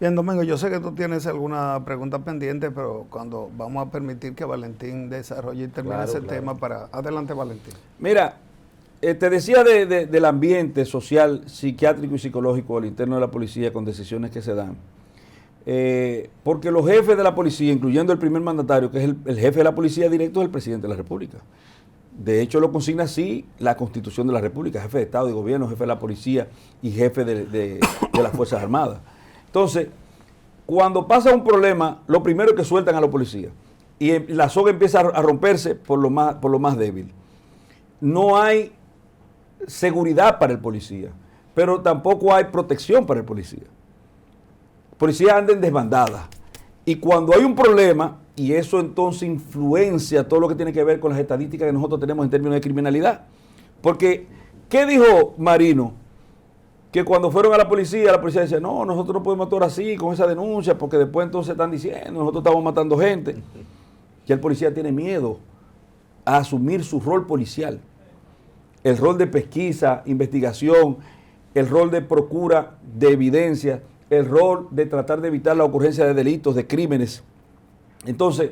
Bien, Domingo, yo sé que tú tienes alguna pregunta pendiente, pero cuando vamos a permitir que Valentín desarrolle y termine ese tema para... Adelante, Valentín. Mira, te decía del ambiente social, psiquiátrico y psicológico al interno de la policía con decisiones que se dan. Porque los jefes de la policía, incluyendo el primer mandatario, que es el jefe de la policía directo, es el presidente de la República. De hecho, lo consigna así la Constitución de la República: jefe de Estado y Gobierno, jefe de la policía y jefe de las Fuerzas Armadas. Entonces, cuando pasa un problema, lo primero es que sueltan a los policías y la soga empieza a romperse por lo más débil. No hay seguridad para el policía, pero tampoco hay protección para el policía. El policía anda en desbandada y cuando hay un problema, y eso entonces influencia todo lo que tiene que ver con las estadísticas que nosotros tenemos en términos de criminalidad. Porque, ¿qué dijo Marino? Que cuando fueron a la policía decía, no, nosotros no podemos actuar así con esa denuncia, porque después entonces están diciendo, nosotros estamos matando gente. Ya el policía tiene miedo a asumir su rol policial. El rol de pesquisa, investigación, el rol de procura de evidencia, el rol de tratar de evitar la ocurrencia de delitos, de crímenes. Entonces,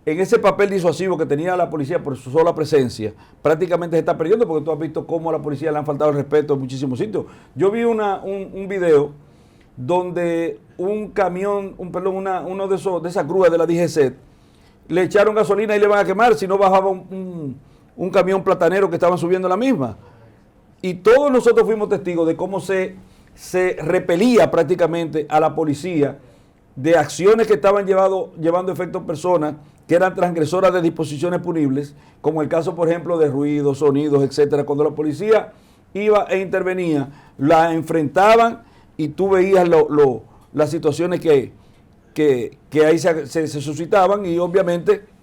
en ese papel disuasivo que tenía la policía por su sola presencia, prácticamente se está perdiendo, porque tú has visto cómo a la policía le han faltado el respeto en muchísimos sitios. Yo vi un video donde un camión, uno de esas grúas de la DGC, le echaron gasolina y le van a quemar si no bajaba un camión platanero que estaban subiendo la misma. Y todos nosotros fuimos testigos de cómo se repelía prácticamente a la policía de acciones que estaban llevando efecto a personas que eran transgresoras de disposiciones punibles, como el caso, por ejemplo, de ruidos, sonidos, etcétera. Cuando la policía iba e intervenía, la enfrentaban y tú veías las situaciones que ahí se suscitaban, y obviamente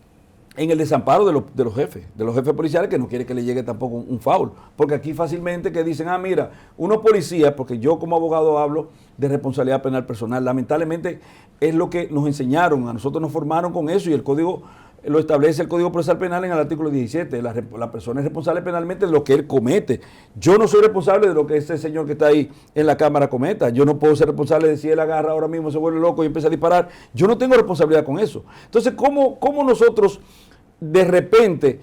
en el desamparo de los jefes policiales, que no quiere que le llegue tampoco un foul, porque aquí fácilmente que dicen, mira, unos policías, porque yo como abogado hablo de responsabilidad penal personal, lamentablemente es lo que nos enseñaron, a nosotros nos formaron con eso, y el código lo establece el Código Procesal Penal en el artículo 17, la persona es responsable penalmente de lo que él comete. Yo no soy responsable de lo que ese señor que está ahí en la cámara cometa, yo no puedo ser responsable de si él agarra ahora mismo, se vuelve loco y empieza a disparar, yo no tengo responsabilidad con eso. Entonces, ¿cómo nosotros de repente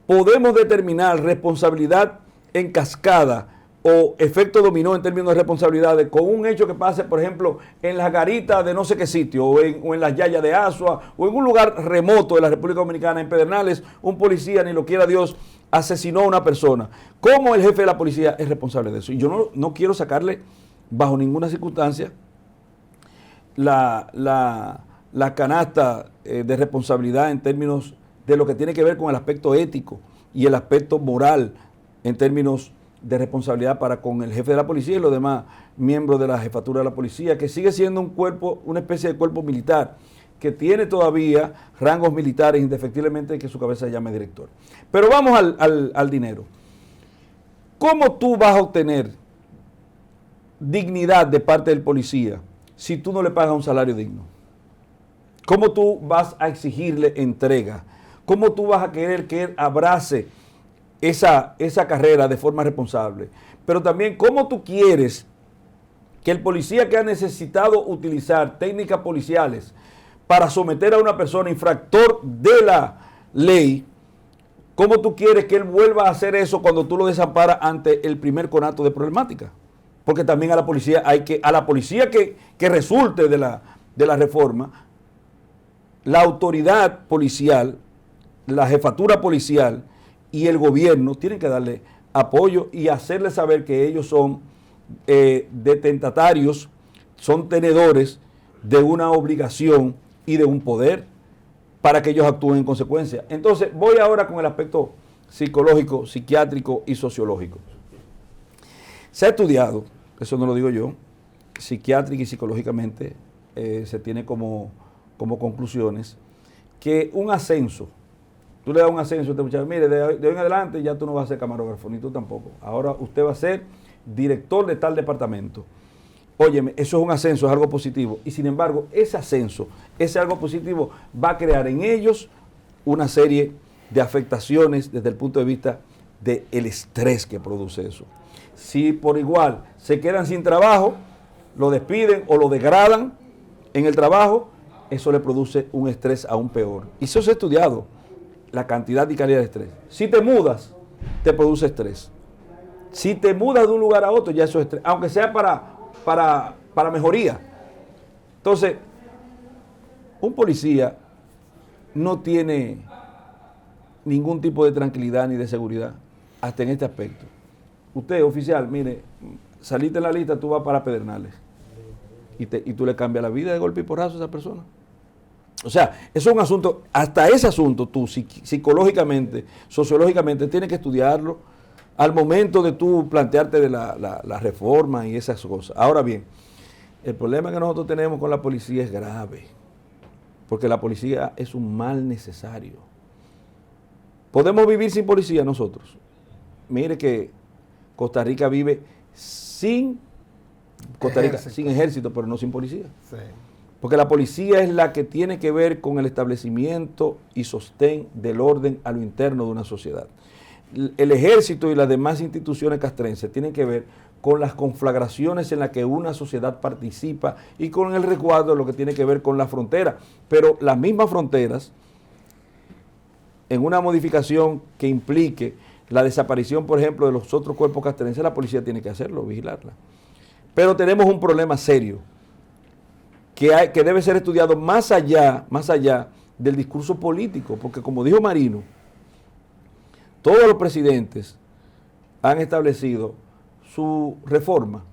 podemos determinar responsabilidad en cascada o efecto dominó en términos de responsabilidades con un hecho que pase, por ejemplo, en las garitas de no sé qué sitio, o en las yayas de Asua, o en un lugar remoto de la República Dominicana, en Pedernales, un policía, ni lo quiera Dios, asesinó a una persona? ¿Cómo el jefe de la policía es responsable de eso? Y yo no quiero sacarle bajo ninguna circunstancia la canasta de responsabilidad en términos de lo que tiene que ver con el aspecto ético y el aspecto moral en términos de responsabilidad para con el jefe de la policía y los demás miembros de la jefatura de la policía, que sigue siendo un cuerpo, una especie de cuerpo militar, que tiene todavía rangos militares, indefectiblemente que su cabeza se llame director. Pero vamos al dinero. ¿Cómo tú vas a obtener dignidad de parte del policía si tú no le pagas un salario digno? ¿Cómo tú vas a exigirle entrega? ¿Cómo tú vas a querer que él abrace esa carrera de forma responsable? Pero también, ¿cómo tú quieres que el policía que ha necesitado utilizar técnicas policiales para someter a una persona infractor de la ley, cómo tú quieres que él vuelva a hacer eso cuando tú lo desamparas ante el primer conato de problemática? Porque también a la policía que resulte de la reforma, la autoridad policial, la jefatura policial y el gobierno tienen que darle apoyo y hacerle saber que ellos son detentatarios, son tenedores de una obligación y de un poder para que ellos actúen en consecuencia. Entonces, voy ahora con el aspecto psicológico, psiquiátrico y sociológico. Se ha estudiado, eso no lo digo yo, psiquiátrica y psicológicamente se tiene como conclusiones que un ascenso, tú le das un ascenso a este muchacho, mire, de hoy en adelante ya tú no vas a ser camarógrafo, ni tú tampoco. Ahora usted va a ser director de tal departamento. Óyeme, eso es un ascenso, es algo positivo. Y sin embargo, ese ascenso, ese algo positivo, va a crear en ellos una serie de afectaciones desde el punto de vista del estrés que produce eso. Si por igual se quedan sin trabajo, lo despiden o lo degradan en el trabajo, eso le produce un estrés aún peor. Y eso se ha estudiado, la cantidad y calidad de estrés. Si te mudas, te produce estrés. Si te mudas de un lugar a otro, ya eso es estrés, aunque sea para mejoría. Entonces, un policía no tiene ningún tipo de tranquilidad ni de seguridad, hasta en este aspecto. Usted, oficial, mire, saliste en la lista, tú vas para Pedernales y tú le cambias la vida de golpe y porrazo a esa persona. O sea, eso es un asunto, hasta ese asunto tú psicológicamente, sociológicamente, tienes que estudiarlo al momento de tú plantearte de la reforma y esas cosas. Ahora bien, el problema que nosotros tenemos con la policía es grave, porque la policía es un mal necesario. ¿Podemos vivir sin policía nosotros? Mire que Costa Rica vive sin ejército, pero no sin policía. Sí. Porque la policía es la que tiene que ver con el establecimiento y sostén del orden a lo interno de una sociedad. El ejército y las demás instituciones castrenses tienen que ver con las conflagraciones en las que una sociedad participa y con el resguardo de lo que tiene que ver con la frontera. Pero las mismas fronteras, en una modificación que implique la desaparición, por ejemplo, de los otros cuerpos castrenses, la policía tiene que hacerlo, vigilarla. Pero tenemos un problema serio que debe ser estudiado más allá del discurso político, porque como dijo Marino, todos los presidentes han establecido su reforma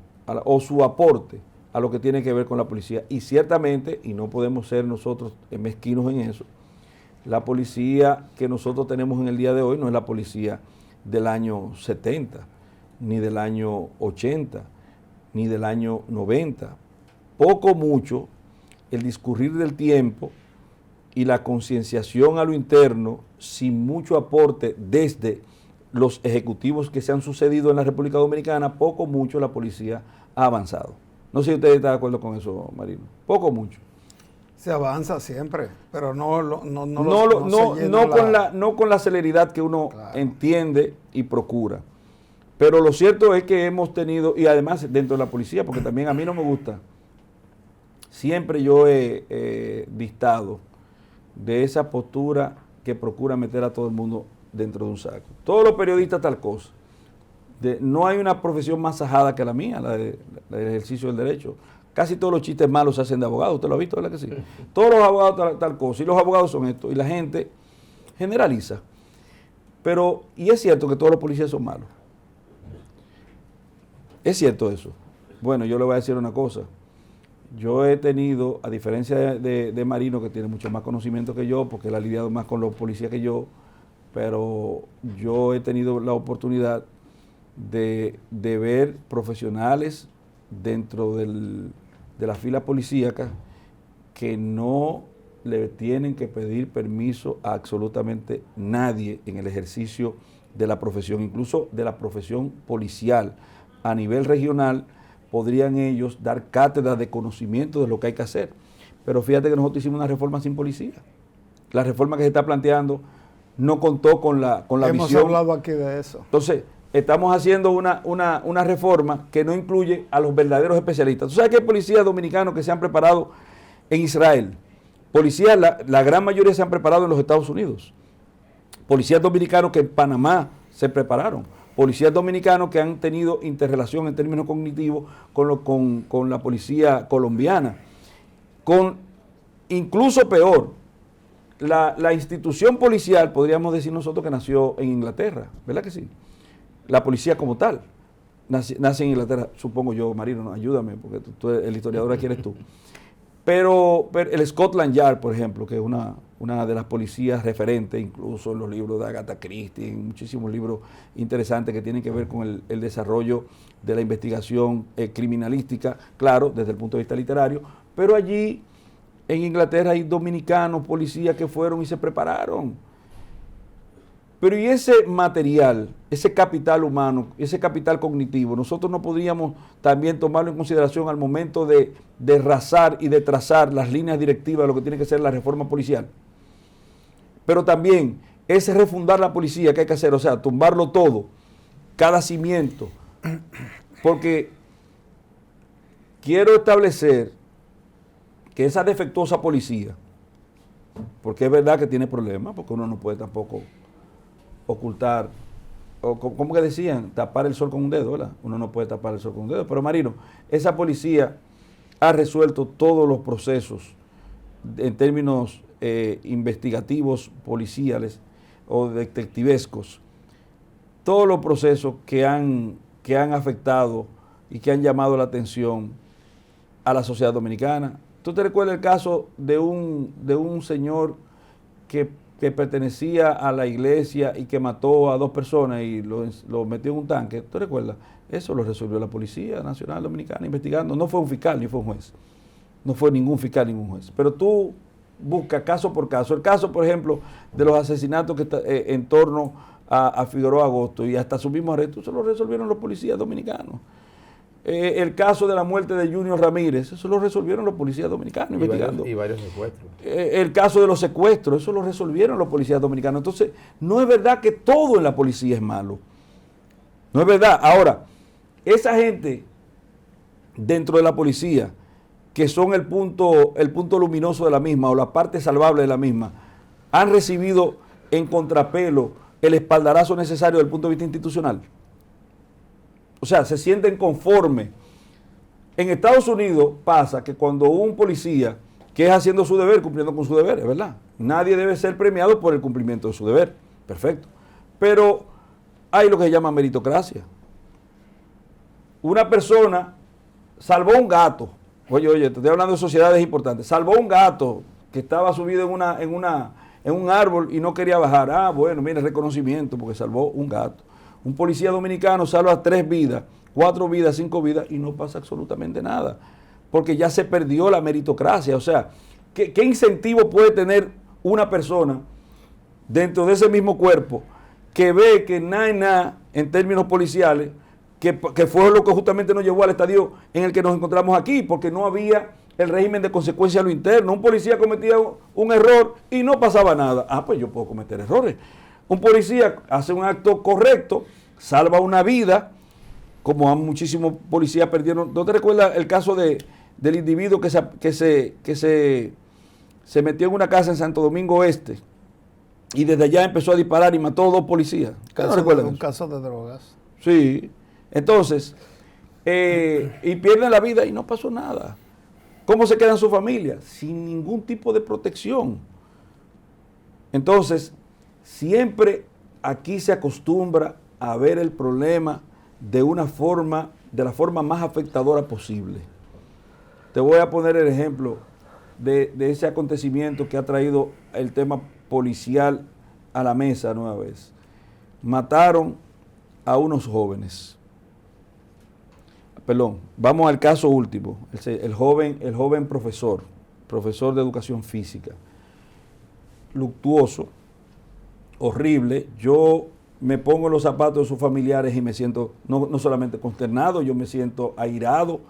o su aporte a lo que tiene que ver con la policía. Y ciertamente, y no podemos ser nosotros mezquinos en eso, la policía que nosotros tenemos en el día de hoy no es la policía del año 70, ni del año 80, ni del año 90. Poco mucho, el discurrir del tiempo y la concienciación a lo interno, sin mucho aporte desde los ejecutivos que se han sucedido en la República Dominicana, poco mucho la policía ha avanzado. No sé si usted está de acuerdo con eso, Marino. Poco mucho. Se avanza siempre, pero no con la celeridad que uno entiende y procura. Pero lo cierto es que hemos tenido, y además dentro de la policía, porque también a mí no me gusta, siempre yo he distado de esa postura que procura meter a todo el mundo dentro de un saco. Todos los periodistas tal cosa. No hay una profesión más sajada que la mía, la del ejercicio del derecho. Casi todos los chistes malos se hacen de abogados, ¿usted lo ha visto, verdad que sí? Todos los abogados tal cosa, y los abogados son esto, y la gente generaliza. Pero, y es cierto que todos los policías son malos. Es cierto eso. Bueno, yo le voy a decir una cosa. Yo he tenido, a diferencia de Marino, que tiene mucho más conocimiento que yo, porque él ha lidiado más con los policías que yo, pero yo he tenido la oportunidad de ver profesionales dentro de la fila policíaca que no le tienen que pedir permiso a absolutamente nadie en el ejercicio de la profesión, incluso de la profesión policial. A nivel regional podrían ellos dar cátedra de conocimiento de lo que hay que hacer. Pero fíjate que nosotros hicimos una reforma sin policía. La reforma que se está planteando no contó con la visión. Hemos hablado aquí de eso. Entonces, estamos haciendo una reforma que no incluye a los verdaderos especialistas. ¿Tú sabes que hay policías dominicanos que se han preparado en Israel? Policías, la gran mayoría se han preparado en los Estados Unidos. Policías dominicanos que en Panamá se prepararon. Policías dominicanos que han tenido interrelación en términos cognitivos con la policía colombiana. Incluso peor, la institución policial, podríamos decir nosotros que nació en Inglaterra, ¿verdad que sí? La policía como tal, nace en Inglaterra, supongo yo, Marino, no, ayúdame, porque el historiador aquí eres tú. Pero el Scotland Yard, por ejemplo, que es una de las policías referentes, incluso en los libros de Agatha Christie, en muchísimos libros interesantes que tienen que ver con el desarrollo de la investigación criminalística, claro, desde el punto de vista literario, pero allí en Inglaterra hay dominicanos, policías que fueron y se prepararon. Pero y ese material, ese capital humano, ese capital cognitivo, nosotros no podríamos también tomarlo en consideración al momento de razar y de trazar las líneas directivas de lo que tiene que ser la reforma policial. Pero también es refundar la policía que hay que hacer, o sea, tumbarlo todo, cada cimiento, porque quiero establecer que esa defectuosa policía, porque es verdad que tiene problemas, porque uno no puede tampoco ocultar, o como que decían, tapar el sol con un dedo, ¿verdad? Uno no puede tapar el sol con un dedo, pero Marino, esa policía ha resuelto todos los procesos en términos investigativos, policiales o detectivescos, todos los procesos que han afectado y que han llamado la atención a la sociedad dominicana. ¿Tú te recuerdas el caso de un señor que pertenecía a la iglesia y que mató a 2 personas y lo metió en un tanque? ¿Tú recuerdas? Eso lo resolvió la Policía Nacional Dominicana investigando. No fue un fiscal ni fue un juez. No fue ningún fiscal ni un juez. Pero tú busca caso por caso. El caso, por ejemplo, de los asesinatos que en torno a Figueroa Agosto y hasta su mismo arresto, eso lo resolvieron los policías dominicanos. El caso de la muerte de Junior Ramírez, eso lo resolvieron los policías dominicanos investigando. Y varios secuestros. El caso de los secuestros, eso lo resolvieron los policías dominicanos. Entonces, no es verdad que todo en la policía es malo. No es verdad. Ahora, esa gente dentro de la policía, que son el punto luminoso de la misma o la parte salvable de la misma, han recibido en contrapelo el espaldarazo necesario desde el punto de vista institucional. O sea, se sienten conformes. En Estados Unidos pasa que cuando un policía que es haciendo su deber, cumpliendo con su deber, es verdad, nadie debe ser premiado por el cumplimiento de su deber, perfecto. Pero hay lo que se llama meritocracia. Una persona salvó un gato. Oye, te estoy hablando de sociedades importantes. Salvó un gato que estaba subido en un árbol y no quería bajar. Ah, bueno, mira, reconocimiento porque salvó un gato. Un policía dominicano salva 3 vidas, 4 vidas, 5 vidas y no pasa absolutamente nada. Porque ya se perdió la meritocracia. O sea, ¿qué incentivo puede tener una persona dentro de ese mismo cuerpo que ve que nada en términos policiales, que fue lo que justamente nos llevó al estadio en el que nos encontramos aquí, porque no había el régimen de consecuencia a lo interno? Un policía cometía un error y no pasaba nada. Ah, pues yo puedo cometer errores. Un policía hace un acto correcto, salva una vida, como a muchísimos policías perdieron. ¿No te recuerdas el caso del individuo que se metió en una casa en Santo Domingo Este y desde allá empezó a disparar y mató a 2 policías? Un caso de drogas. Sí. Entonces, y pierden la vida y no pasó nada. ¿Cómo se quedan sus familias? Sin ningún tipo de protección. Entonces, siempre aquí se acostumbra a ver el problema de la forma más afectadora posible. Te voy a poner el ejemplo de ese acontecimiento que ha traído el tema policial a la mesa nueva vez. Mataron a unos jóvenes. Perdón, vamos al caso último, el joven profesor de educación física. Luctuoso, horrible. Yo me pongo en los zapatos de sus familiares y me siento no solamente consternado, yo me siento airado,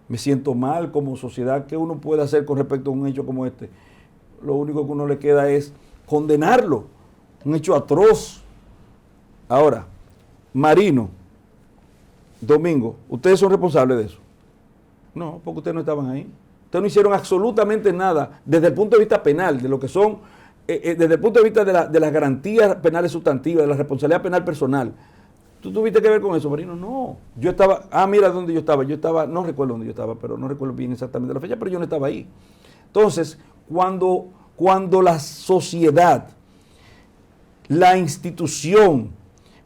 me siento mal como sociedad. ¿Qué uno puede hacer con respecto a un hecho como este? Lo único que uno le queda es condenarlo, un hecho atroz. Ahora, Marino, Domingo, ¿ustedes son responsables de eso? No, porque ustedes no estaban ahí. Ustedes no hicieron absolutamente nada desde el punto de vista penal, de lo que son, desde el punto de vista de las garantías penales sustantivas, de la responsabilidad penal personal. ¿Tú tuviste que ver con eso, Marino? No. Yo estaba, mira dónde yo estaba, no recuerdo dónde yo estaba, pero no recuerdo bien exactamente la fecha, pero yo no estaba ahí. Entonces, cuando la sociedad, la institución,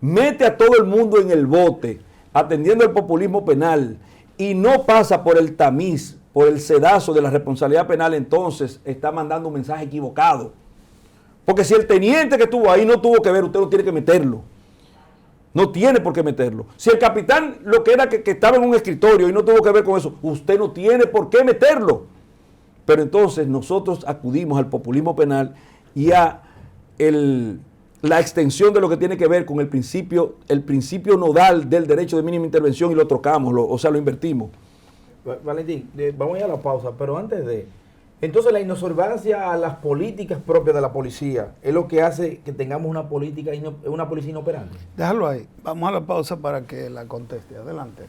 mete a todo el mundo en el bote, atendiendo el populismo penal, y no pasa por el tamiz, por el sedazo de la responsabilidad penal, entonces está mandando un mensaje equivocado. Porque si el teniente que estuvo ahí no tuvo que ver, usted no tiene que meterlo. No tiene por qué meterlo. Si el capitán lo que era que estaba en un escritorio y no tuvo que ver con eso, usted no tiene por qué meterlo. Pero entonces nosotros acudimos al populismo penal y a la extensión de lo que tiene que ver con el principio nodal del derecho de mínima intervención y lo trocamos, lo invertimos. Valentín, vamos a ir a la pausa, pero antes de, Entonces la inosobservancia a las políticas propias de la policía es lo que hace que tengamos una policía inoperante. Déjalo ahí. Vamos a la pausa para que la conteste. Adelante.